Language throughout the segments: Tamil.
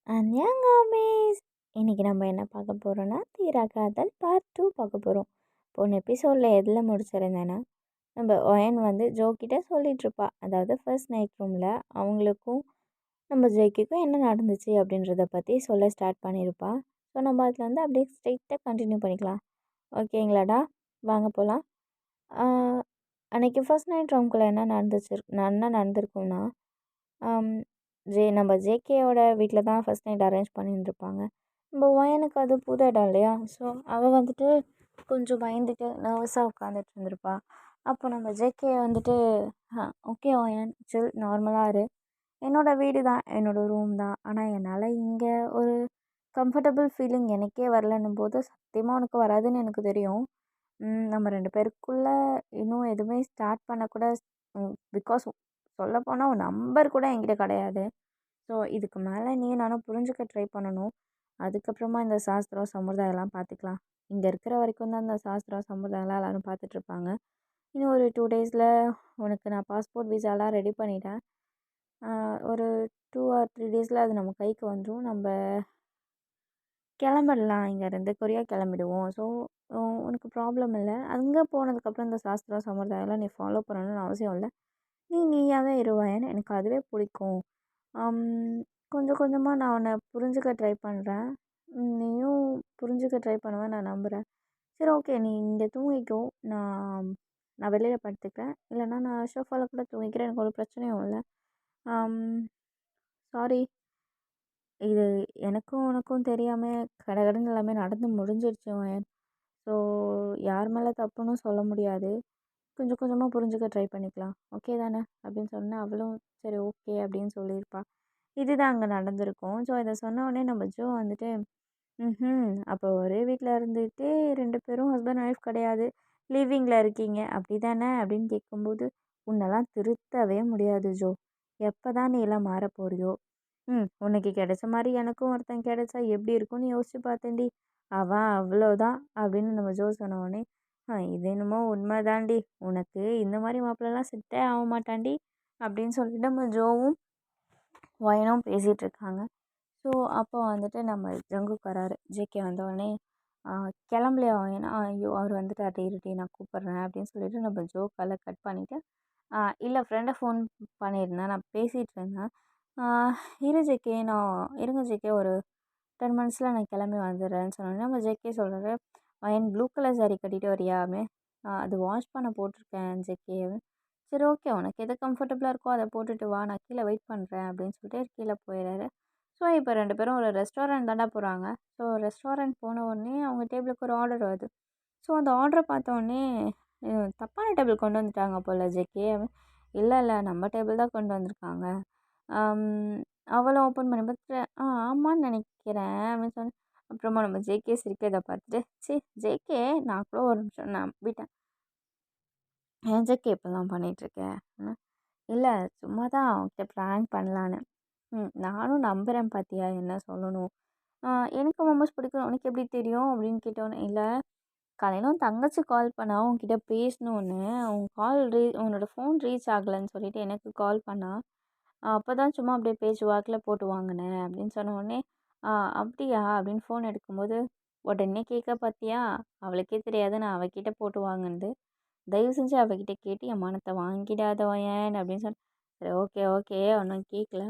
அன்யாங்காமேஸ் இன்னைக்கு நம்ம என்ன பார்க்க போகிறோன்னா தீரா காதல் பார்ட் 2 பார்க்க போகிறோம். போன எபிசோடில் எதில் முடிச்சிருந்தேன்னா நம்ம ஒயன் வந்து ஜோக்கிட்ட சொல்லிகிட்ருப்பா, அதாவது ஃபர்ஸ்ட் நைட் ரூமில் அவங்களுக்கும் நம்ம ஜெய்க்குக்கும் என்ன நடந்துச்சு அப்படின்றத பற்றி சொல்ல ஸ்டார்ட் பண்ணியிருப்பா. ஸோ நம்ம அதில் வந்து அப்படியே ஸ்ட்ரெயிட்டாக கண்டினியூ பண்ணிக்கலாம். ஓகேங்களாடா, வாங்க போகலாம். அன்றைக்கி ஃபர்ஸ்ட் நைட் ரூம்குள்ளே என்ன நடந்திருக்கும்னா, நம்ம ஜேகேயோட வீட்டில் தான் ஃபஸ்ட் நைட் அரேஞ்ச் பண்ணியிருந்துருப்பாங்க. நம்ம ஒயனுக்கு அது புது இடம் இல்லையா, ஸோ அவள் வந்துட்டு கொஞ்சம் பயந்துட்டு நர்வஸாக உட்காந்துட்டு இருந்திருப்பா. அப்போ நம்ம ஜேகே வந்துட்டு ஓகே ஒயன் சில், நார்மலாக இரு, என்னோடய வீடு தான், என்னோடய ரூம் தான், ஆனால் என்னால் இங்கே ஒரு கம்ஃபர்டபுள் ஃபீலிங் எனக்கே வரலன்னும் போது சத்தியமாக உனக்கு வராதுன்னு எனக்கு தெரியும். நம்ம 2 பேருக்குள்ளே இன்னும் எதுவுமே ஸ்டார்ட் பண்ணக்கூட, பிகாஸ் சொல்லப்போனால் உன் நம்பர் கூட என்கிட்ட கிடையாது. ஸோ இதுக்கு மேலே நீயும் நானும் புரிஞ்சுக்க ட்ரை பண்ணணும். அதுக்கப்புறமா இந்த சாஸ்திரம் சம்பிரதாயம்லாம் பார்த்துக்கலாம். இங்கே இருக்கிற வரைக்கும் தான் இந்த சாஸ்திரம் சம்பிரதாயம்லாம் எல்லோரும் பார்த்துட்ருப்பாங்க. இன்னும் ஒரு 2 டேஸில் உனக்கு நான் பாஸ்போர்ட் விசாலாம் ரெடி பண்ணிட்டேன். ஒரு 2 ஆர் 3 டேஸில் அது நம்ம கைக்கு வந்துடும். நம்ம கிளம்பிடலாம், இங்கேருந்து கொரியா கிளம்பிடுவோம். ஸோ உனக்கு ப்ராப்ளம் இல்லை. அங்கே போனதுக்கப்புறம் இந்த சாஸ்திரம் சம்பிரதாயம்லாம் நீ ஃபாலோ பண்ணணும்னு அவசியம் இல்லை. நீயாகவே இருவாயன்னு எனக்கு அதுவே பிடிக்கும். கொஞ்சம் கொஞ்சமாக நான் உன்னை புரிஞ்சுக்க ட்ரை பண்ணுறேன். நீயும் புரிஞ்சுக்க ட்ரை பண்ணுவேன் நான் நம்புகிறேன். சரி, ஓகே, நீ இங்கே தூங்கிக்கோ. நான் நான் வெளியில் படுத்துக்கிறேன், இல்லைன்னா நான் ஷோஃபாவில் கூட தூங்கிக்கிறேன். எனக்கு ஒரு பிரச்சனையும் இல்லை. சாரி, இது எனக்கும் உனக்கும் தெரியாமல் கடகடன்னு எல்லாமே நடந்து முடிஞ்சிருச்சு. ஸோ யார் மேலே தப்புன்னு சொல்ல முடியாது. கொஞ்சம் கொஞ்சமாக புரிஞ்சுக்க ட்ரை பண்ணிக்கலாம், ஓகே தானே அப்படின்னு சொன்னேன். அவளும் சரி ஓகே அப்படின்னு சொல்லியிருப்பா. இதுதான் அங்கே நடந்திருக்கும். ஸோ இதை சொன்ன உடனே நம்ம ஜோ வந்துட்டு அப்போ ஒரே வீட்டில் இருந்துட்டு 2 பேரும் ஹஸ்பண்ட் ஒய்ஃப் கிடையாது, லிவிங்கில் இருக்கீங்க அப்படி தானே அப்படின்னு கேட்கும்போது, உன்னெல்லாம் திருத்தவே முடியாது ஜோ, எப்போ தான் நீ எல்லாம் மாற போறியோ. உனக்கு கிடைச்ச மாதிரி எனக்கும் ஒருத்தன் கிடைச்சா எப்படி இருக்கும்னு யோசிச்சு பார்த்தேன்டி, அவன் அவ்வளோதான் அப்படின்னு நம்ம ஜோ சொன்ன உடனே, இது என்னமோ உண்மை தாண்டி, உனக்கு இந்த மாதிரி மாப்பிள்ளலாம் செட்டே ஆக மாட்டாண்டி அப்படின்னு சொல்லிட்டு நம்ம ஜோவும் ஒயனும் பேசிகிட்டு இருக்காங்க. ஸோ அப்போ வந்துட்டு நம்ம ஜங்குக்கு வராரு. ஜேகே வந்தோடனே கிளம்பலையா ஒயன், ஐயோ அவர் வந்துட்டு இருட்டி நான் கூப்பிட்றேன் அப்படின்னு சொல்லிட்டு நம்ம ஜோ காலை கட் பண்ணிவிட்டு, இல்லை ஃப்ரெண்டை ஃபோன் பண்ணியிருந்தேன், நான் பேசிகிட்டு இருந்தேன், இருங்க ஜேகே, ஒரு 10 மினிட்ஸில் நான் கிளம்பி வந்துடுறேன்னு சொன்னோன்னே நம்ம ஜேகே சொல்கிறாரு, ஒயன் ப்ளூ கலர் சாரீ கட்டிட்டு வரியாமே, அது வாஷ் பண்ண போட்டிருக்கேன் ஜேகே. சரி ஓகே, உனக்கு எது கம்ஃபர்டபுளாக இருக்கோ அதை போட்டுட்டு வா, நான் கீழே வெயிட் பண்ணுறேன் அப்படின்னு சொல்லிட்டு கீழே போயிடுறாரு. ஸோ இப்போ 2 பேரும் ஒரு ரெஸ்டாரண்ட் தாண்டா போகிறாங்க. ஸோ ரெஸ்டாரண்ட் போன உடனே அவங்க டேபிளுக்கு ஒரு ஆர்டர் வருது. ஸோ அந்த ஆர்டரை பார்த்த உடனே தப்பான டேபிள் கொண்டு வந்துட்டாங்க போல் ஜேகே. இல்லை இல்லை, நம்ம டேபிள் தான் கொண்டு வந்திருக்காங்க. அவளும் ஓப்பன் பண்ணி பார்த்துட்டு ஆமான்னு நினைக்கிறேன் அப்படின்னு சொன்னேன். அப்புறமா நம்ம ஜேகே சிரிக்கிறதை பார்த்துட்டு, சரி ஜேகே, நான் கூட ஒரு நிமிஷம் நம்பிட்டேன், ஏன் ஜேகே இப்போல்லாம் பண்ணிகிட்ருக்கேன். இல்லை சும்மா தான் அவன்கிட்ட ப்ராங்க் பண்ணலான்னு. நானும் நம்புகிறேன், பார்த்தியா என்ன சொல்லணும். எனக்கு மோமோஸ் பிடிக்கும், உனக்கு எப்படி தெரியும் அப்படின்னு கேட்டோன்னே, இல்லை காலையில் உன் தங்கச்சி கால் பண்ணா உன்கிட்ட பேசணுன்னு, உன்னோட ஃபோன் ரீச் ஆகலைன்னு சொல்லிட்டு எனக்கு கால் பண்ணா, அப்போ தான் சும்மா அப்படியே பேச்சு வாக்கில் போட்டு வாங்கினேன் அப்படின்னு சொன்ன உடனே, அப்படியா அப்படின்னு ஃபோன் எடுக்கும்போது உடனே கேட்க பார்த்தியா, அவளுக்கே தெரியாது நான் அவகிட்ட போட்டு வாங்கினது, தயவு செஞ்சு அவகிட்ட கேட்டு என் மானத்தை வாங்கிடாதவன் அப்படின்னு சொன்னேன். சரி ஓகே ஓகே, ஒன்றும் கேட்கல,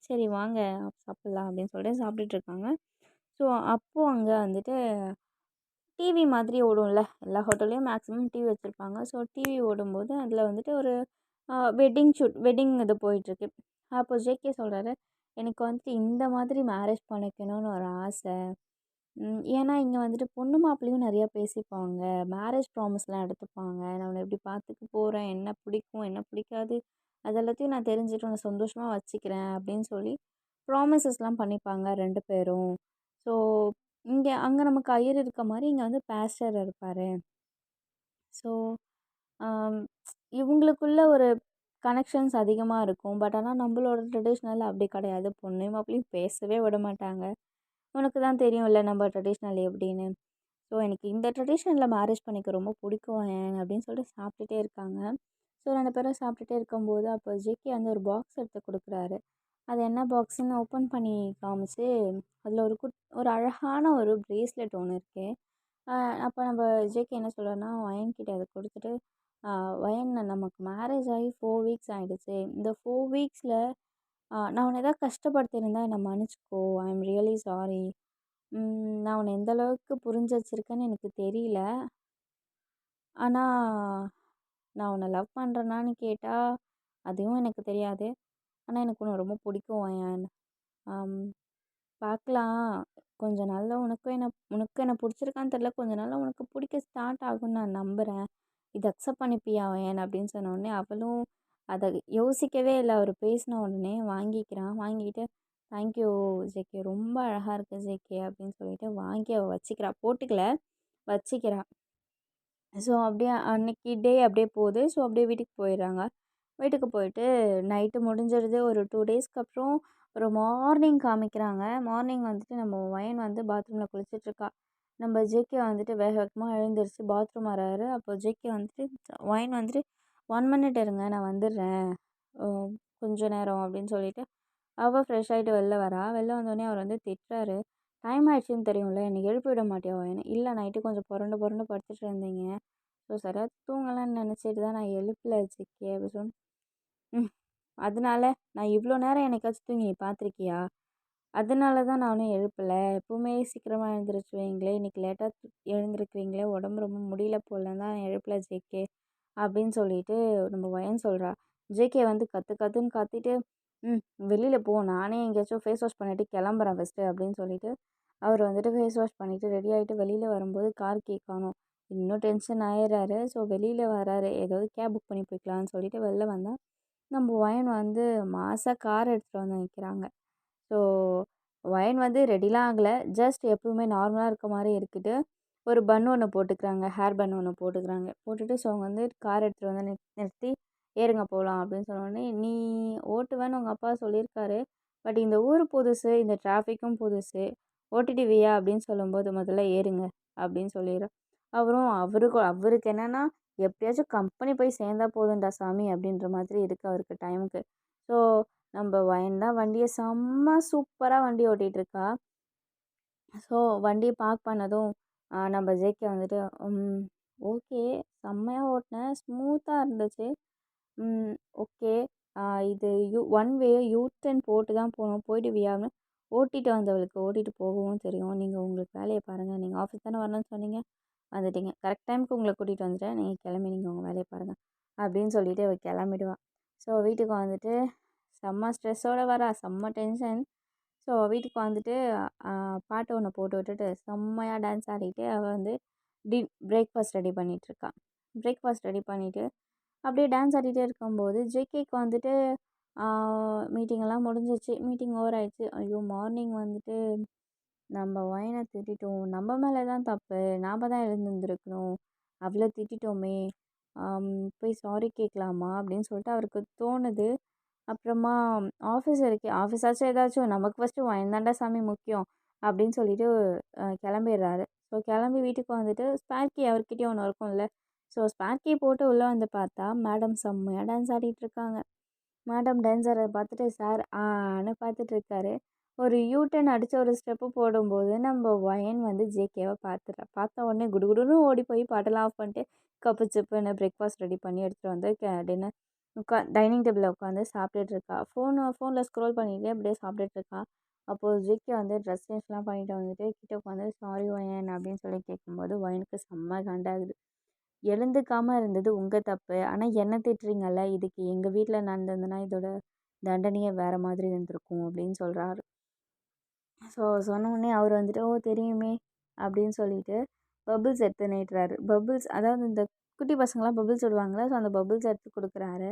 சரி வாங்க சாப்பிட்லாம் அப்படின்னு சொல்லிட்டு சாப்பிட்டுட்ருக்காங்க. ஸோ அப்போது அங்கே வந்துட்டு டிவி மாதிரி ஓடும்ல, எல்லா ஹோட்டல்லையும் மேக்ஸிமம் டிவி வச்சுருப்பாங்க. ஸோ டிவி ஓடும்போது அதில் வந்துட்டு ஒரு வெட்டிங் இது போயிட்டுருக்கு. அப்போ ஜேகே சொல்கிறாரு, எனக்கு வந்துட்டு இந்த மாதிரி மேரேஜ் பண்ணிக்கணும்னு ஒரு ஆசை. ஏன்னா இங்கே வந்துட்டு பொண்ணு மாப்பிள்ளையும் நிறையா பேசிப்பாங்க, மேரேஜ் ப்ராமிஸ்லாம் எடுத்துப்பாங்க, நான் உன்னை எப்படி பார்த்துக்க போகிறேன், என்ன பிடிக்கும் என்ன பிடிக்காது அதெல்லாத்தையும் நான் தெரிஞ்சுட்டு உன்னை சந்தோஷமாக வச்சுக்கிறேன் அப்படின்னு சொல்லி ப்ராமிசஸ்லாம் பண்ணிப்பாங்க 2 பேரும். ஸோ அங்கே நமக்கு ஐயர் இருக்க மாதிரி இங்கே வந்து பாஸ்டர் இருப்பார். ஸோ இவங்களுக்குள்ள ஒரு கனெக்ஷன்ஸ் அதிகமாக இருக்கும். பட் ஆனால் நம்மளோட ட்ரெடிஷ்னல் அப்படி கிடையாது, பொண்ணையும் மாப்பிளையும் பேசவே விட மாட்டாங்க. உனக்கு தான் தெரியும்ல நம்ம ட்ரெடிஷ்னல் எப்படின்னு. ஸோ எனக்கு இந்த ட்ரெடிஷ்னலில் மேரேஜ் பண்ணிக்க ரொம்ப பிடிக்கும் அப்படின்னு சொல்லிட்டு சாப்பிட்டுட்டே இருக்காங்க. ஸோ 2 பேரும் சாப்பிட்டுட்டே இருக்கும்போது அப்போ ஜேகே வந்து ஒரு பாக்ஸ் எடுத்து கொடுக்குறாரு. அது என்ன பாக்ஸுன்னு ஓப்பன் பண்ணி காமிச்சு, அதில் ஒரு அழகான ஒரு பிரேஸ்லெட் ஒன்று இருக்கு. அப்போ நம்ம ஜேகே என்ன சொல்கிறாருன்னா, வயன் கிட்ட அத குடுத்துட்டு, "வயன் நமக்கு மேரேஜ் ஆகி 4 வீக்ஸ் ஆயிடுச்சு. இந்த 4 வீக்ஸில நான் உன்ன ஏதாவது கஷ்டப்படுத்தியிருந்தா என்ன மன்னிச்சுக்கோ. ஐ அம் ரியலி சாரி. நான் உன்ன எந்த அளவுக்கு புரிஞ்சு வச்சிருக்கேன்னு எனக்கு தெரியல. ஆனா, நான் உன்ன லவ் பண்ணுறேனான்னு கேட்டா, அதுவும் எனக்கு தெரியாது. ஆனா, எனக்கு உன்ன ரொம்ப பிடிக்கும் வயன். அம் பார்க்கலாம். கொஞ்ச நாள்ல உனக்கும் என்ன பிடிச்சிருக்கான்னு தெரியல. கொஞ்ச நாள்ல உனக்கு பிடிக்க ஸ்டார்ட் ஆகும்னு நான் நம்புறேன். இத அக்செப்ட் பண்ணிப்பியா வயன்?" அப்படின்னு சொன்னோனே, அவளும் அத யோசிக்கவே இல்ல. அவரு பேசின உடனே வாங்கிக்கிட்டு, "தேங்க் யூ ஜேகே. ரொம்ப அழகா இருக்கு ஜேகே" அப்படின்னு சொல்லிட்டு வாங்கி அவ வச்சுக்கிறா. போட்டுக்கல, வச்சுக்கிறா. ஸோ, அப்படியே அன்னைக்கு டே அப்படியே போகுது. ஸோ, அப்படியே வீட்டுக்கு போயிடுறாங்க. வீட்டுக்கு போயிட்டு நைட்டு முடிஞ்சிருது. ஒரு 2 டேஸ்க்கு அப்புறம் ஒரு மார்னிங் காமிக்கிறாங்க. மார்னிங் வந்துட்டு நம்ம வயன் வந்து பாத்ரூமில் குளிச்சிட்ருக்கா. நம்ம ஜேகே வந்துட்டு வேக வேகமாக எழுந்திரிச்சு பாத்ரூம் வராரு. அப்போ ஜேகே வந்துட்டு வயன் வந்துட்டு 1 மினிட் இருங்க நான் வந்துடுறேன். அ கொஞ்ச நேரம் அப்படின்னு சொல்லிட்டு அவள் ஃப்ரெஷ் ஆகிட்டு வெளில வரா. வெளில வந்தோடனே அவர் வந்து திட்டுறாரு. டைம் ஆயிடுச்சுன்னு தெரியும்ல, என்னை எழுப்பி விட மாட்டியா வயன்? இல்லை நைட்டு கொஞ்சம் புரண்டு புரண்டு படுத்துட்டு இருந்தீங்க. ஸோ சரியா தூங்கலான்னு நினச்சிட்டு தான் நான் எழுப்பல ஜேகே அப்படி சொன்னேன். ம். அதனால நான் இவ்வளோ நேரம் என்னைக்காச்சும் தூங்கி நீ பார்த்துருக்கியா? அதனால தான் நானும் எழுப்பல. எப்பவுமே சீக்கிரமா எழுந்திரிச்சுருவீங்களே, இன்னைக்கு லேட்டா எழுந்திருக்கிறீங்களே, உடம்பு ரொம்ப முடியல போலன்னு தான் எழுப்பல ஜேகே. அப்படின்னு சொல்லிட்டு நம்ம வயன் சொல்றா. ஜேகே வந்து கத்து கத்துன்னு கத்திட்டு, ம் வெளியில போ. நானே எங்கேயாச்சும் ஃபேஸ் வாஷ் பண்ணிட்டு கிளம்புறேன் ஃபர்ஸ்ட்டு அப்படின்னு சொல்லிட்டு, அவர் வந்துட்டு ஃபேஸ் வாஷ் பண்ணிட்டு ரெடி ஆகிட்டு வெளியில வரும்போது கார் கீ காணோம். இன்னும் டென்ஷன் ஆயிடுறாரு. ஸோ வெளியில வராரு. ஏதாவது கேப் புக் பண்ணி போய்க்கலான்னு சொல்லிட்டு வெளில வந்தா, நம்ம ஒயன் வந்து மாசா கார் எடுத்துகிட்டு வந்து நிற்கிறாங்க. ஸோ ஒயன் வந்து ரெடிலாம் ஆகலை. ஜஸ்ட் எப்பவுமே நார்மலாக இருக்க மாதிரி இருக்கிட்டு ஒரு பன் ஒன்று போட்டுக்கிறாங்க. ஹேர் பன் ஒன்று போட்டுக்கிறாங்க. போட்டுட்டு ஸோ அவங்க வந்து கார் எடுத்துகிட்டு வந்து நிறுத்தி ஏறுங்க போகலாம் அப்படின்னு சொன்னோடனே, நீ ஓட்டுவேன்னு உங்கள் அப்பா சொல்லியிருக்காரு. பட் இந்த ஊர் புதுசு, இந்த டிராஃபிக்கும் புதுசு. ஓட்டிடுவியா அப்படின்னு சொல்லும்போது முதல்ல ஏறுங்க அப்படின்னு சொல்லிடுறேன். அவருக்கு என்னென்னா எப்படியாச்சும் கம்பெனி போய் சேர்ந்தா போதும்டா சாமி அப்படின்ற மாதிரி இருக்குது அவருக்கு டைமுக்கு. ஸோ நம்ம வயன் தான் வண்டியை செம்ம சூப்பராக வண்டி ஓட்டிகிட்ருக்கா. ஸோ வண்டியை பார்க் பண்ணதும் நம்ம ஜேகே வந்துட்டு ஓகே செம்மையாக ஓட்டினேன், ஸ்மூத்தாக இருந்துச்சு. ஓகே இது ஒன் வே யூ டர்ன் போட்டு தான் போகணும், போயிடுவியான்னு. ஓட்டிட்டு வந்தவளுக்கு ஓட்டிட்டு போகவும் தெரியும். நீங்கள் உங்களுக்கு வேலையை பாருங்கள். நீங்கள் ஆஃபீஸ் தானே வரணும்னு சொன்னீங்க, வந்துட்டீங்க. கரெக்ட் டைமுக்கு உங்களை கூட்டிகிட்டு வந்துட்டேன். நீங்கள் கிளம்பி நீங்கள் உங்கள் வேலையை பாருங்கள் அப்படின்னு சொல்லிட்டு அவள் கிளம்பிடுவாள். ஸோ வீட்டுக்கு வந்துட்டு செம்ம ஸ்ட்ரெஸ்ஸோடு வரா, செம்ம டென்ஷன். ஸோ வீட்டுக்கு வந்துட்டு பாட்டு ஒன்று போட்டு விட்டுட்டு செம்மையாக டான்ஸ் ஆடிட்டு அவள் வந்து பிரேக்ஃபாஸ்ட் ரெடி பண்ணிகிட்ருக்கா. பிரேக்ஃபாஸ்ட் ரெடி பண்ணிவிட்டு அப்படியே டான்ஸ் ஆடிட்டே இருக்கும்போது ஜேகேக்கு வந்துட்டு மீட்டிங்கெல்லாம் முடிஞ்சிச்சு. மீட்டிங் ஓவர் ஆயிடுச்சு. ஐயோ மார்னிங் வந்துட்டு நம்ம ஒயனை திட்டிட்டோம், நம்ம மேலே தான் தப்பு, நாம் தான் எழுந்திருந்துருக்கணும், அவ்வளோ திட்டிட்டோமே, போய் சாரி கேட்கலாமா அப்படின்னு சொல்லிட்டு அவருக்கு தோணுது. அப்புறமா ஆஃபீஸ் இருக்குது, ஆஃபீஸாச்சும் ஏதாச்சும் நமக்கு ஃபஸ்ட்டு ஒயன் தாண்டா சாமி முக்கியம் அப்படின்னு சொல்லிட்டு கிளம்பிடுறாரு. ஸோ கிளம்பி வீட்டுக்கு வந்துட்டு ஸ்பேர் கீ அவர்கிட்டயும் ஒன்று இருக்கும்ல. ஸோ ஸ்பேர் கீ போட்டு உள்ளே வந்து பார்த்தா மேடம் செம்மையாக டான்ஸ் ஆடிட்டுருக்காங்க. மேடம் டான்ஸரை பார்த்துட்டு சார் ஆன்னு பார்த்துட்ருக்காரு. ஒரு யூட்டன் அடித்து ஒரு ஸ்டெப்பு போடும்போது நம்ம ஒயன் வந்து ஜேகேவை பார்த்த உடனே குடுகுடுன்னு ஓடி போய் பாட்டெல்லாம் ஆஃப் பண்ணிட்டு கப்பு சிப்புன்னு பிரேக்ஃபாஸ்ட் ரெடி பண்ணி எடுத்துகிட்டு வந்து டின்னர் டைனிங் டேபிளில் உட்காந்து சாப்பிட்டுட்ருக்கா. ஃபோனில் ஸ்க்ரோல் பண்ணிகிட்டே அப்படியே சாப்பிட்டுட்ருக்கா. அப்போது ஜேகே வந்து ட்ரெஸ் சேஞ்ச்லாம் பண்ணிட்டு வந்துட்டு கிட்ட உட்காந்து சாரி ஒயன் அப்படின்னு சொல்லி கேட்கும்போது ஒயனுக்கு செம்ம காண்டாகுது. எழுந்துக்காமல் இருந்தது உங்கள் தப்பு, ஆனால் என்ன திட்டுறீங்கல்ல, இதுக்கு எங்கள் வீட்டில் நடந்ததுன்னா இதோட தண்டனையே வேறு மாதிரி இருந்திருக்கும் அப்படின்னு சொல்கிறாரு. ஸோ சொன்னோடனே அவர் வந்துட்டு ஓ தெரியுமே அப்படின்னு சொல்லிட்டு பபிள்ஸ் எடுத்து நீட்டுறாரு. பபிள்ஸ் அதாவது இந்த குட்டி பசங்களாம் பபிள்ஸ் விடுவாங்களே, ஸோ அந்த பபிள்ஸ் எடுத்து கொடுக்குறாரு.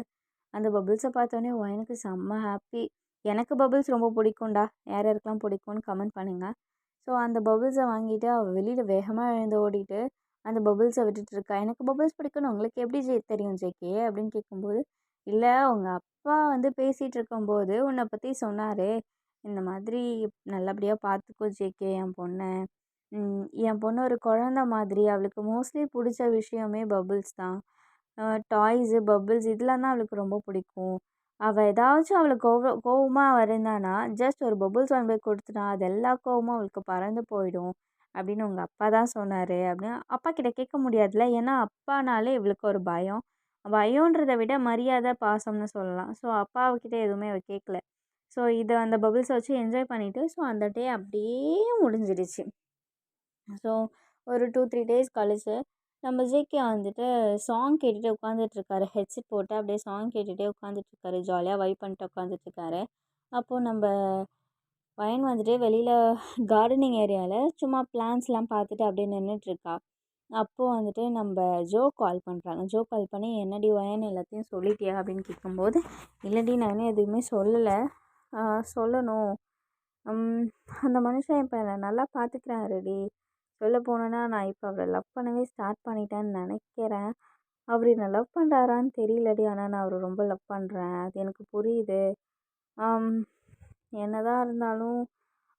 அந்த பபிள்ஸை பார்த்தோன்னே எனக்கு செம்ம ஹாப்பி. எனக்கு பபிள்ஸ் ரொம்ப பிடிக்கும்டா, யார் யாருக்கெல்லாம் பிடிக்கும்னு கமெண்ட் பண்ணுங்கள். ஸோ அந்த பபிள்ஸை வாங்கிட்டு அவள் வெளியில் வேகமாக எழுந்து ஓடிட்டு அந்த பபிள்ஸை விட்டுட்டுருக்கா. எனக்கு பபிள்ஸ் பிடிக்கும்னு உங்களுக்கு எப்படி தெரியும் ஜேகே அப்படின்னு கேட்கும்போது, இல்லை உங்கள் அப்பா வந்து பேசிகிட்டு இருக்கும்போது உன்னை பற்றி சொன்னார், இந்த மாதிரி நல்லபடியாக பார்த்துக்கோ ஜேகே என் பொண்ணை. என் பொண்ணு ஒரு குழந்த மாதிரி, அவளுக்கு மோஸ்ட்லி பிடிச்ச விஷயமே பபிள்ஸ் தான். டாய்ஸு பபிள்ஸ் இதெல்லாம் தான் அவளுக்கு ரொம்ப பிடிக்கும். அவள் ஏதாச்சும் அவளுக்கு கோவமாக இருந்தானா ஜஸ்ட் ஒரு பபுள்ஸ் வாங்கி போய் கொடுத்துட்டா அது எல்லா கோவமும் அவளுக்கு பறந்து போயிடும் அப்படின்னு உங்கள் அப்பா தான் சொன்னார் அப்படின்னு அப்பா கிட்ட கேட்க முடியாதுல்ல. ஏன்னா அப்பானாலே இவளுக்கு ஒரு பயம். பயம்ன்றதை விட மரியாதை பாசம்னு சொல்லலாம். ஸோ அப்பாவுக்கிட்ட எதுவுமே அவள் கேட்கல. ஸோ இதை அந்த பபுள்ஸை வச்சு என்ஜாய் பண்ணிவிட்டு ஸோ அந்த டே அப்படியே முடிஞ்சிடுச்சு. ஸோ ஒரு 2-3 டேஸ் கழிச்சு நம்ம ஜேகே வந்துட்டு சாங் கேட்டுகிட்டே உட்காந்துட்ருக்காரு. ஹெட்செட் போட்டு அப்படியே சாங் கேட்டுகிட்டே உட்காந்துட்ருக்காரு. ஜாலியாக வைப் பண்ணிட்டு உட்காந்துட்ருக்காரு. அப்போது நம்ம பையன் வந்துட்டு வெளியில் கார்டனிங் ஏரியாவில் சும்மா பிளான்ஸ்லாம் பார்த்துட்டு அப்படியே நின்றுட்டுருக்கா. அப்போது வந்துட்டு நம்ம ஜோ கால் பண்ணுறாங்க. ஜோ கால் பண்ணி என்னடி வயன் எல்லாத்தையும் சொல்லிட்டியா அப்படின்னு கேட்கும்போது இல்லைடி நான் எதுவுமே சொல்லலை, சொல்லணும். அந்த மனுஷன் இப்போ என்னை நல்லா பார்த்துக்கிறாருடி. சொல்ல போனேன்னா நான் இப்போ அவரை லவ் பண்ணவே ஸ்டார்ட் பண்ணிட்டேன்னு நினைக்கிறேன். அவர் என்னை லவ் பண்ணுறாரான்னு தெரியலடி. ஆனால் நான் அவரை ரொம்ப லவ் பண்ணுறேன், அது எனக்கு புரியுது. என்னதான் இருந்தாலும்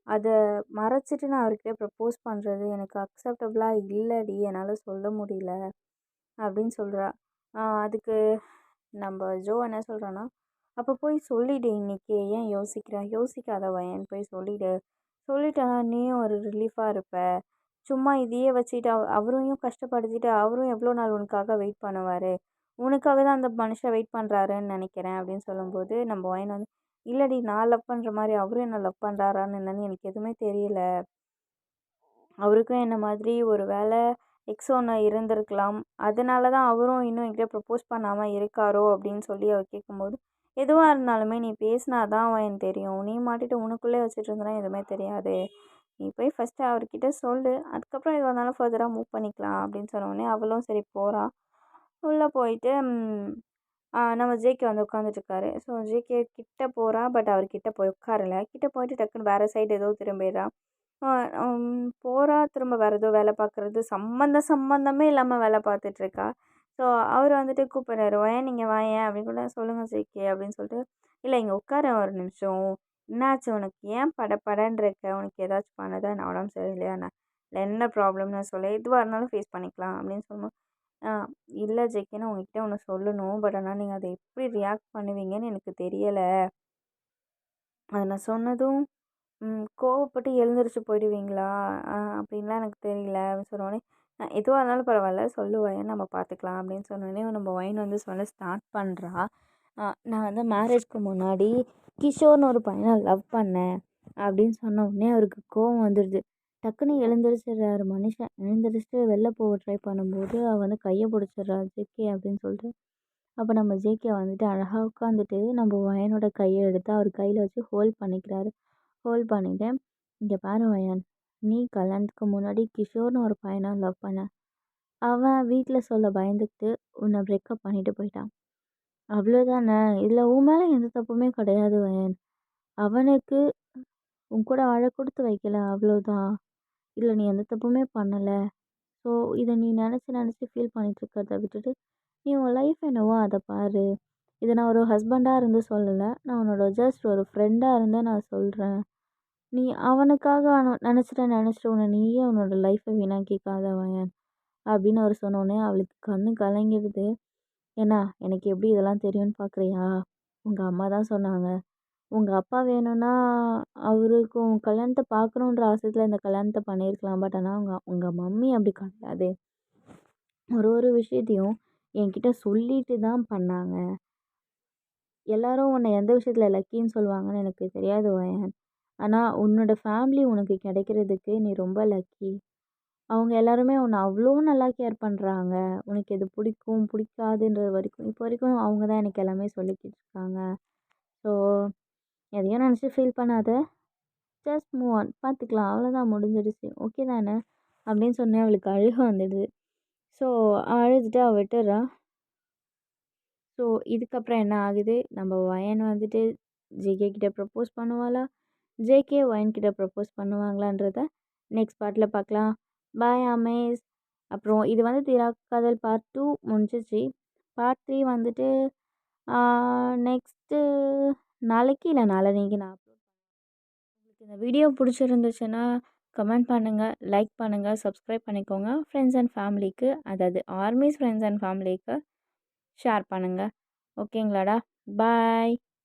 அதை மறைச்சிட்டு நான் அவர்கிட்ட ப்ரப்போஸ் பண்ணுறது எனக்கு அக்செப்டபுளாக இல்லைடி, என்னால் சொல்ல முடியல அப்படின்னு சொல்கிறா. அதுக்கு நம்ம ஜோ என்ன சொல்கிறான்னா அப்போ போய் சொல்லிவிடு இன்றைக்கி, ஏன் யோசிக்காத வயன், போய் சொல்லிவிடு. சொல்லிட்டேன்னா நீயும் ஒரு ரிலீஃபாக இருப்ப. சும்மா இதையே வச்சுட்டு அவரையும் கஷ்டப்படுத்திட்டு அவரும் எவ்வளோ நாள் உனக்காக வெயிட் பண்ணுவார். உனக்காக தான் அந்த மனுஷன் வெயிட் பண்ணுறாருன்னு நினைக்கிறேன் அப்படின்னு சொல்லும்போது நம்ம வயன் வந்து இல்லைடி நான் லவ் பண்ணுற மாதிரி அவரும் என்ன லவ் பண்ணுறாரான்னு என்னன்னு எனக்கு எதுவுமே தெரியல. அவருக்கும் என்ன மாதிரி ஒரு வேளை எக்ஸ் ஒன்று இருந்திருக்கலாம், அதனால தான் அவரும் இன்னும் என்கிட்ட ப்ரப்போஸ் பண்ணாமல் இருக்காரோ அப்படின்னு சொல்லி அவர் கேட்கும்போது எதுவாக இருந்தாலுமே நீ பேசினா தான் அவன் தெரியும். நீ மாட்டிட்டு உனக்குள்ளே வச்சுட்டு இருந்தனா எதுவுமே தெரியாது. நீ போய் ஃபஸ்ட்டு அவர்கிட்ட சொல்லு, அதுக்கப்புறம் எதுவாக இருந்தாலும் ஃபர்தராக மூவ் பண்ணிக்கலாம் அப்படின்னு சொன்னோடனே அவளும் சரி போகிறா. உள்ளே போயிட்டு நம்ம ஜேகே வந்து உட்காந்துட்ருக்காரு. ஸோ ஜேகே கிட்ட போகிறா. பட் அவர்கிட்ட போய் உட்காரல. கிட்ட போயிட்டு டக்குன்னு வேறு சைடு ஏதோ திரும்பிடுறா. போகிறா, திரும்ப வேறு ஏதோ வேலை பார்க்குறது, சம்மந்தமே இல்லாமல் வேலை பார்த்துட்ருக்கா. ஸோ அவர் வந்துட்டு கூப்பிட்றாரு, "ஏன் நீங்கள் வாயேன்" அப்படின்னு கூட சொல்லுங்கள் ஜேகே அப்படின்னு சொல்லிட்டு, இல்லை இங்கே உட்கார ஒரு நிமிஷம், என்னாச்சு உனக்கு, ஏன் படன்னு இருக்க, உனக்கு ஏதாச்சும் பண்ணுதா, நான் உடம்பு சரியில்லையா, நான் இல்லை என்ன ப்ராப்ளம்னு சொல்ல, எதுவாக இருந்தாலும் ஃபேஸ் பண்ணிக்கலாம் அப்படின்னு சொல்லும்போது இல்லை ஜேகே நான் உங்ககிட்ட ஒன்று சொல்லணும், பட் ஆனால் நீங்கள் அதை எப்படி ரியாக்ட் பண்ணுவீங்கன்னு எனக்கு தெரியலை. அதை நான் சொன்னதும் கோவப்பட்டு எழுந்திரிச்சு போயிடுவீங்களா அப்படின்லாம் எனக்கு தெரியல அப்படின்னு சொன்னோடனே எதுவாக இருந்தாலும் பரவாயில்ல சொல்லுவேன், நம்ம பார்த்துக்கலாம் அப்படின்னு சொன்னோடனே நம்ம ஒயின் வந்து சொல்ல ஸ்டார்ட் பண்ணுறா. நான் வந்து மேரேஜ்க்கு முன்னாடி கிஷோர்னு ஒரு பையனை லவ் பண்ணேன் அப்படின்னு சொன்ன உடனே அவருக்கு கோவம் வந்துடுது. டக்குன்னு எழுந்திரிச்சிடுறாரு மனுஷன். எழுந்திரிச்சிட்டு வெளில போக ட்ரை பண்ணும்போது அவள் வந்து கையை பிடிச்சிடுறா, ஜேகே அப்படின்னு சொல்லிட்டு. அப்போ நம்ம ஜேகே வந்துட்டு அழகாக உட்காந்துட்டு நம்ம வயனோட கையை எடுத்து அவர் கையில் வச்சு ஹோல்ட் பண்ணிக்கிறாரு. ஹோல்ட் பண்ணிவிட்டு இங்கே பாரு வயன், நீ கல்யாணத்துக்கு முன்னாடி கிஷோர்னு ஒரு பையனை லவ் பண்ண. அவன் வீட்டில் சொல்ல பயந்துக்கிட்டு உன்னை பிரேக்கப் பண்ணிட்டு போயிட்டான். அவ்வளோதானே, இதில் உன் மேலே எந்த தப்புமே கிடையாது வயன். அவனுக்கு உன் கூட வாழ கொடுத்து வைக்கல, அவ்வளோதான். இதில் நீ எந்த தப்புமே பண்ணலை. ஸோ இதை நீ நினச்சி ஃபீல் பண்ணிகிட்ருக்கிறத விட்டுட்டு நீ உன் லைஃப் என்னவோ அதை பாரு. இதை நான் ஒரு ஹஸ்பண்டாக இருந்து சொல்லலை, நான் உன்னோட ஜஸ்ட் ஒரு ஃப்ரெண்டாக இருந்து நான் சொல்கிறேன். நீ அவனுக்காக நினச்சிட்டு உன்னை நீயே உன்னோட லைஃப்பை வீணாக்கிக்காத வயன் அப்படின்னு அவர் சொன்னோடனே அவளுக்கு கண்ணு கலங்கிடுது. ஏன்னா எனக்கு எப்படி இதெல்லாம் தெரியும்னு பார்க்குறியா, உங்கள் அம்மா தான் சொன்னாங்க. உங்கள் அப்பா வேணும்னா அவருக்கு உன் கல்யாணத்தை பார்க்கணுன்ற ஆசையில் இந்த கல்யாணத்தை பண்ணியிருக்கலாம். பட் ஆனால் உங்கள் மம்மி அப்படி கிடையாது. ஒரு விஷயத்தையும் என்கிட்ட சொல்லிட்டு தான் பண்ணாங்க. எல்லாரும் உன்னை எந்த விஷயத்தில் லக்கின்னு சொல்லுவாங்கன்னு எனக்கு தெரியாது வயன். ஆனால் உன்னோட ஃபேமிலி உனக்கு கிடைக்கிறதுக்கு நீ ரொம்ப லக்கி. அவங்க எல்லாருமே உன்னை அவ்வளோ நல்லா கேர் பண்ணுறாங்க. உனக்கு எது பிடிக்கும் பிடிக்காதுன்றது வரைக்கும் இப்போ வரைக்கும் அவங்க தான் எனக்கு எல்லாமே சொல்லிக்கிட்டு இருக்காங்க. ஸோ எதையும் நினச்சி ஃபீல் பண்ணாத, ஜஸ்ட் மூவ் ஆன், பார்த்துக்கலாம், அவ்வளோதான், முடிஞ்சிடுச்சு, ஓகே தானே அப்படின்னு சொன்னேன். அவளுக்கு அழுக வந்துடுது. ஸோ அழுதுட்டு அவள் விட்டுறா. ஸோ இதுக்கப்புறம் என்ன ஆகுது, நம்ம வயன் வந்துட்டு ஜேகே கிட்ட ப்ரப்போஸ் பண்ணுவாளா, ஜேகே ஒயின் கிட்ட ப்ரப்போஸ் பண்ணுவாங்களான்றத நெக்ஸ்ட் பார்ட்டில் பார்க்கலாம். பாய் அமேஸ். அப்புறம் இது வந்து திராக்காதல் பார்ட் 2 முடிஞ்சிச்சு. பார்ட் 3 வந்துட்டு நெக்ஸ்ட்டு நாளைக்கு இல்லை நாளன்னைக்கு நான் அப்லோட் பண்ணுவேன். உங்களுக்கு இந்த வீடியோ பிடிச்சிருந்துச்சுன்னா கமெண்ட் பண்ணுங்கள், லைக் பண்ணுங்கள், சப்ஸ்கிரைப் பண்ணிக்கோங்க. ஃப்ரெண்ட்ஸ் அண்ட் ஃபேமிலிக்கு, அதாவது ஆர்மிஸ் ஃப்ரெண்ட்ஸ் அண்ட் ஃபேமிலிக்கு ஷேர் பண்ணுங்கள். ஓகேங்களாடா, பாய்.